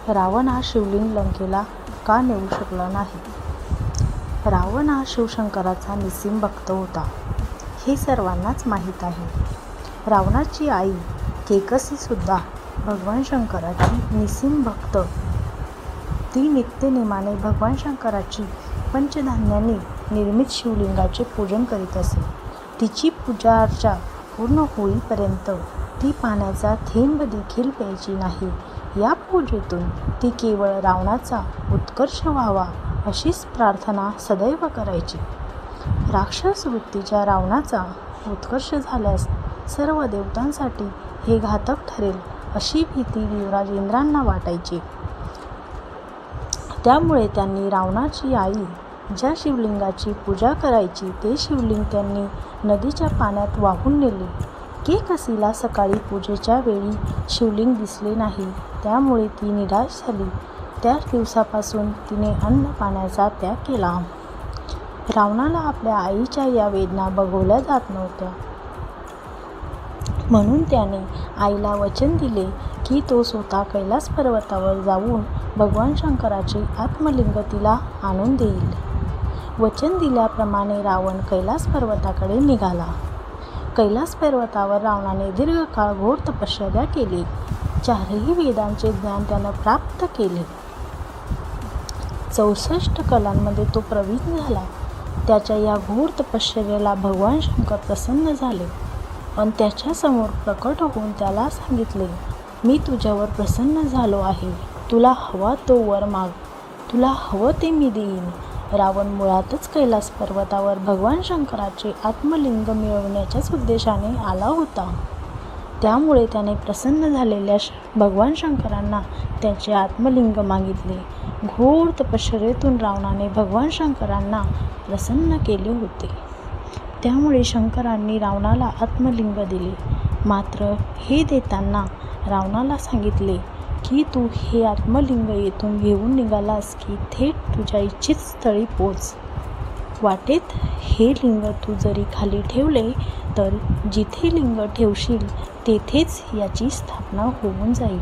रावण हा शिवलिंग लंकेला का नेऊ शकला नाही? रावण हा शिवशंकराचा निस्सीम भक्त होता, हे सर्वांनाच माहीत आहे. रावणाची आई केकसीसुद्धा भगवान शंकराची निस्सीम भक्त. ती नित्यनेमाने भगवान शंकराची पंचधान्यांनी निर्मित शिवलिंगाचे पूजन करीत असे. तिची पूजा अर्चा पूर्ण होईपर्यंत ती पाण्याचा थेंब देखील प्यायची नाही. या पूजेतून ती केवळ रावणाचा उत्कर्ष व्हावा अशीच प्रार्थना सदैव करायची. राक्षस वृत्तीच्या रावणाचा उत्कर्ष झाल्यास सर्व देवतांसाठी हे घातक ठरेल अशी भीती युवराज इंद्रांना वाटायची. त्यामुळे त्यांनी रावणाची आई ज्या शिवलिंगाची पूजा करायची ते शिवलिंग त्यांनी नदीच्या पाण्यात वाहून नेले. केकसीला सकाळी पूजेच्या वेळी शिवलिंग दिसले नाही, त्यामुळे ती निराश झाली. त्याच दिवसापासून तिने अन्न पाण्याचा त्याग केला. रावणाला आपल्या आईच्या या वेदना बघवल्या जात नव्हत्या, म्हणून त्याने आईला वचन दिले की तो स्वतः कैलास पर्वतावर जाऊन भगवान शंकराचे आत्मलिंग तिला आणून देईल. वचन दिल्याप्रमाणे रावण कैलास पर्वताकडे निघाला. कैलास पर्वतावर रावणाने दीर्घकाळ घोर तपश्चर्या केली. 4ही वेदांचे ज्ञान त्यानं प्राप्त केले. 64 कलांमध्ये तो प्रवीण झाला. त्याच्या या घोर तपश्चर्येला भगवान शंकर प्रसन्न झाले आणि त्याच्यासमोर प्रकट होऊन त्याला सांगितले, मी तुझ्यावर प्रसन्न झालो आहे. तुला हवा तो वर माग, तुला हवं ते मी देईन. रावण मुळातच कैलास पर्वतावर भगवान शंकराचे आत्मलिंग मिळवण्याच्याच उद्देशाने आला होता. त्यामुळे त्याने प्रसन्न झालेल्या भगवान शंकरांना त्याचे आत्मलिंग मागितले. घोर तपश्चर्येतून रावणाने भगवान शंकरांना प्रसन्न केले होते, त्यामुळे शंकरांनी रावणाला आत्मलिंग दिले. मात्र हे देताना रावणाला सांगितले की तू हे आत्मलिंग येथून घेऊन निघालास की थेट तुझ्या इच्छित स्थळी पोच. वाटेत हे लिंग तू जरी खाली ठेवले तर जिथे लिंग ठेवशील तेथेच याची स्थापना होऊन जाईल.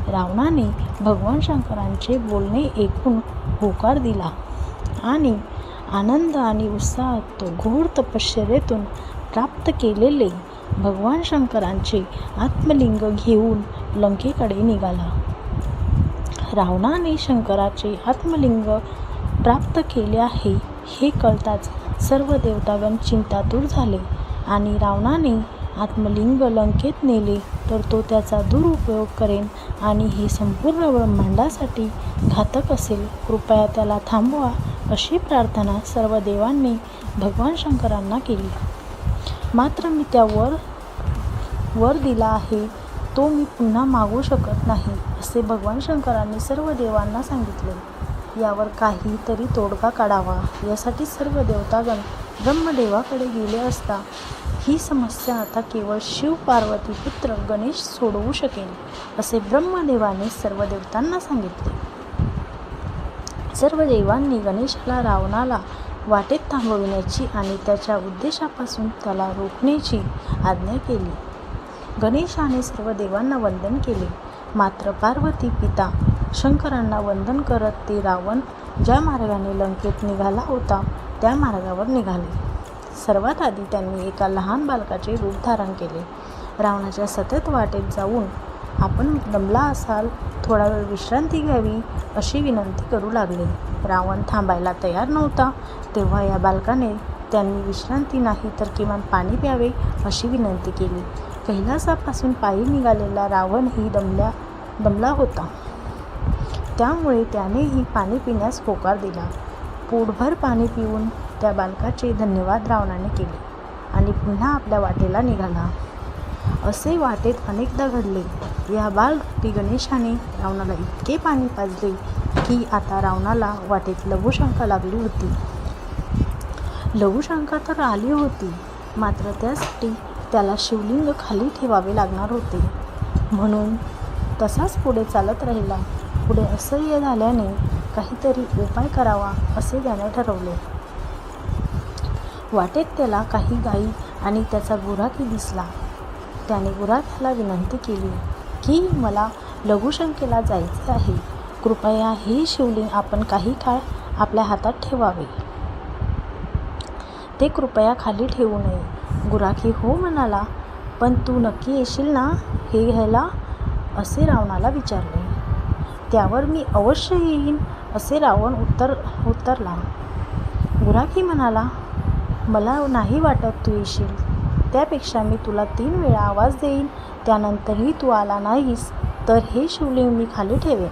रावणाने भगवान शंकरांचे बोलणे ऐकून होकार दिला आणि आनंद आणि उत्साहात तो घोर तपश्चर्येतून प्राप्त केलेले भगवान शंकरांचे आत्मलिंग घेऊन लंकेकडे निघाला. रावणाने शंकराचे आत्मलिंग प्राप्त केले आहे हे कळताच सर्व देवतागण चिंतातूर झाले आणि रावणाने आत्मलिंग लंकेत नेले तर तो त्याचा दुरुपयोग करेन आणि हे संपूर्ण ब्रह्मांडासाठी घातक असेल. कृपया त्याला थांबवा अशी प्रार्थना सर्व देवांनी भगवान शंकरांना केली. मात्र मी त्या वर दिला आहे तो मी पुन्हा मागू शकत नाही असे भगवान शंकरांनी सर्व देवांना सांगितले. यावर काहीतरी तोडगा काढावा यासाठी सर्व देवतागण ब्रह्मदेवाकडे गेले असता ही समस्या आता केवळ शिव पार्वती पुत्र गणेश सोडवू शकेल असे ब्रह्मदेवाने सर्व देवतांना सांगितले. सर्व देवांनी गणेशाला रावणाला वाटेत थांबविण्याची आणि त्याच्या उद्देशापासून त्याला रोखण्याची आज्ञा केली. गणेशाने सर्व देवांना वंदन केले. मात्र पार्वती पिता शंकरांना वंदन करत ते रावण ज्या मार्गाने लंकेत निघाला होता त्या मार्गावर निघाले. सर्वात आधी त्यांनी एका लहान बालकाचे रूप धारण केले. रावणाच्या सतत वाटेत जाऊन आपण दमला असाल, थोडा वेळ विश्रांती घ्यावी अशी विनंती करू लागले. रावण थांबायला तयार नव्हता. तेव्हा या बालकाने त्यांनी विश्रांती नाही तर किमान पाणी प्यावे अशी विनंती केली. कैलासापासून पायी निघालेला रावणही दमला होता, त्यामुळे त्यानेही पाणी पिण्यास होकार दिला. पोटभर पाणी पिऊन त्या बालकाचे धन्यवाद रावणाने केले आणि पुन्हा आपल्या वाटेला निघाला. असे वाटेत अनेकदा घडले. या बालरूपी गणेशाने रावणाला इतके पाणी पाजले की आता रावणाला वाटेत लघुशंका लागली होती. लघुशंका तर आली होती, मात्र त्यासाठी त्याला शिवलिंग खाली ठेवावे लागणार होते. म्हणून तसाच पुढे चालत राहिला. पुढे असह्य झाल्याने काहीतरी उपाय करावा असे त्याने ठरवले. वाटेत त्याला काही गायी आणि त्याचा गुराखी दिसला. त्याने गुराख्याला विनंती केली की मला लघुशंकेला जायचे आहे, कृपया हे शिवलिंग आपण काही काळ आपल्या हातात ठेवावे. ते कृपया खाली ठेवू नये. गुराखी हो म्हणाला. पण तू नक्की येशील ना हे घ्यायला, असे रावणाला विचारले. त्यावर मी अवश्य येईन, असे रावण उत्तरला. गुराखी म्हणाला, मला नाही वाटत तू येशील. त्यापेक्षा मी तुला 3 वेळा आवाज देईन, त्यानंतरही तू आला नाहीस तर हे शिवलिंग मी खाली ठेवेन.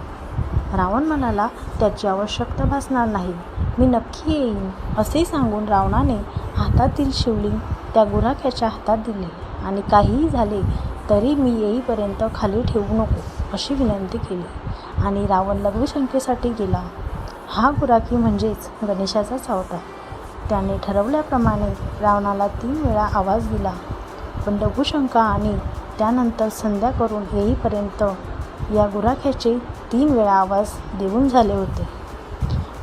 रावण म्हणाला, त्याची आवश्यकता भासणार नाही, मी नक्की येईन. असे सांगून रावणाने हातातील शिवलिंग त्या गुराख्याच्या हातात दिले आणि काहीही झाले तरी मी येईपर्यंत खाली ठेवू नको, अशी विनंती केली आणि रावण लघुशंकेसाठी गेला. हा गुराखी म्हणजेच गणेशाचा सावता. त्याने ठरवल्याप्रमाणे रावणाला 3 वेळा आवाज दिला, पण लघुशंका आणि त्यानंतर संध्या करून येईपर्यंत या गुराख्याचे 3 वेळा आवाज देऊन झाले होते.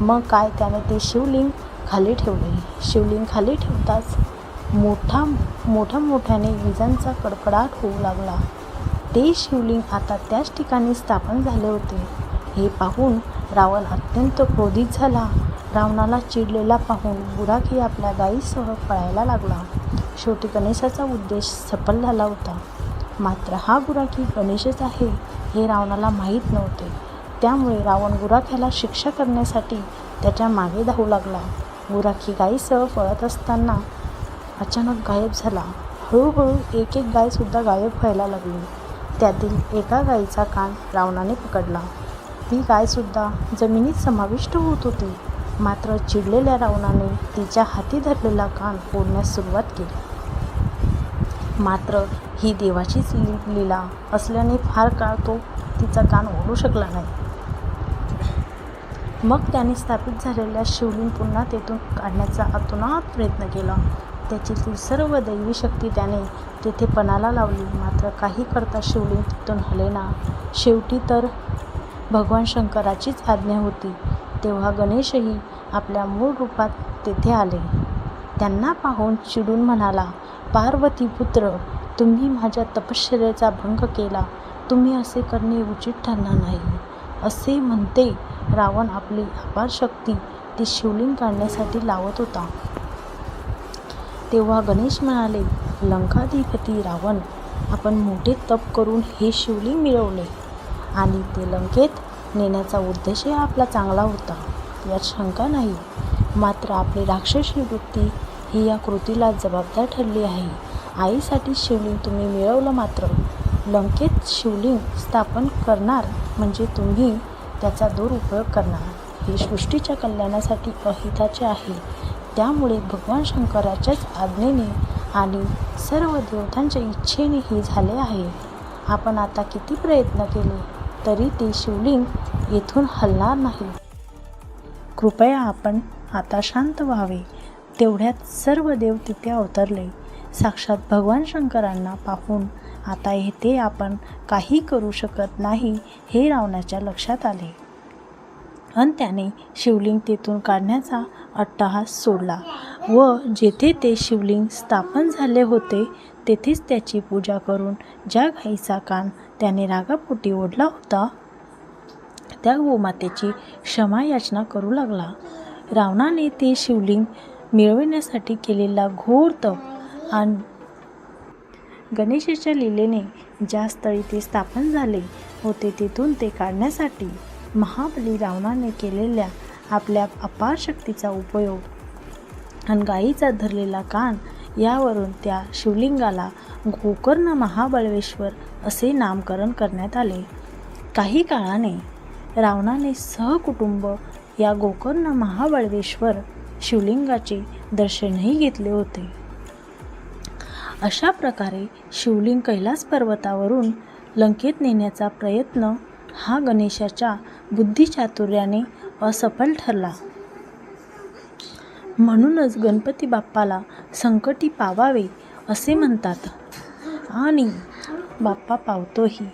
मग काय त्याने ते शिवलिंग खाली ठेवले. शिवलिंग खाली ठेवताच मोठ्याने विजांचा कडकडाट होऊ लागला. ते शिवलिंग आता त्याच ठिकाणी स्थापन झाले होते. हे पाहून रावण अत्यंत क्रोधित झाला. रावणाला चिडलेला पाहून गुराखी आपल्या गायीसह पळायला लागला. शेवटी गणेशाचा उद्देश सफल झाला होता. मात्र हा गुराखी गणेशच आहे हे रावणाला माहीत नव्हते. त्यामुळे रावण गुराख्याला शिक्षा करण्यासाठी त्याच्या मागे धावू लागला. गुराखी गायीसह पळत असताना अचानक गायब झाला. हळूहळू एक गायसुद्धा गायब व्हायला लागली. त्यातील एका गायीचा कान रावणाने पकडला. ती गायसुद्धा जमिनीत समाविष्ट होत होती. मात्र चिडलेल्या रावणाने तिच्या हाती धरलेला कान फोडण्यास सुरुवात केली. मात्र ही देवाचीच लीला असल्याने फार काळ तो तिचा कान ओढू शकला नाही. मग त्याने स्थापित झालेल्या शिवलिंग पुन्हा तेथून काढण्याचा अतोनात प्रयत्न केला. त्याची सर्व दैवी शक्ती त्याने तेथे पणाला लावली. मात्र काही करता शिवलिंग तिथून हलेना. शेवटी तर भगवान शंकराचीच आज्ञा होती. तेव्हा गणेशही आपल्या मूळ रूपात तेथे आले. त्यांना पाहून चिडून म्हणाला, पार्वती पुत्र, तुम्ही माझ्या तपश्चर्येचा भंग केला. तुम्ही असे करणे उचित ठरणार नाही. असे म्हणते रावण आपली अपार शक्ती ते शिवलिंग काढण्यासाठी लावत होता. तेव्हा गणेश म्हणाले, लंकाधिपती रावण, आपण मोठे तप करून हे शिवलिंग मिळवले आणि ते लंकेत नेण्याचा उद्देशही आपला चांगला होता, यात शंका नाही. मात्र आपली राक्षसी वृत्ती ही या कृतीला जबाबदार ठरली आहे. आईसाठी शिवलिंग तुम्ही मिळवलं, मात्र लंकेत शिवलिंग स्थापन करणार म्हणजे तुम्ही त्याचा दुरुपयोग करणार. हे सृष्टीच्या कल्याणासाठी अहिताचे आहे. त्यामुळे भगवान शंकराच्याच आज्ञेने आणि सर्व देवतांच्या इच्छेने हे झाले आहे. आपण आता किती प्रयत्न केले तरी ते शिवलिंग येथून हलणार नाही. कृपया आपण आता शांत व्हावे. तेवढ्यात सर्व देव तिथे अवतरले. साक्षात भगवान शंकरांना पाहून आता येथे आपण काही करू शकत नाही हे रावणाच्या लक्षात आले आणि त्याने शिवलिंग तेथून काढण्याचा अट्टहास सोडला व जेथे ते शिवलिंग स्थापन झाले होते तेथेच त्याची पूजा करून ज्या गायीचा कान त्याने रागापोटी ओढला होता त्या गोमातेची क्षमा याचना करू लागला. रावणाने ते शिवलिंग मिळविण्यासाठी केलेला घोर तप आणि गणेशाच्या लीलेने ज्या स्थळी ते स्थापन झाले होते तेथून ते काढण्यासाठी महाबली रावणाने केलेल्या आपल्या अपार शक्तीचा उपयोग आणि गायीचा धरलेला कान यावरून त्या शिवलिंगाला गोकर्ण महाबळेश्वर असे नामकरण करण्यात आले. काही काळाने रावणाने सहकुटुंब या गोकर्ण महाबळेश्वर शिवलिंगाचे दर्शनही घेतले होते. अशा प्रकारे शिवलिंग कैलास पर्वतावरून लंकेत नेण्याचा प्रयत्न हा गणेशाच्या बुद्धिचातुर्याने असफल ठरला. म्हणूनच गणपती बाप्पाला संकटी पावावे असे म्हणतात आणि बाप्पा पावतोही.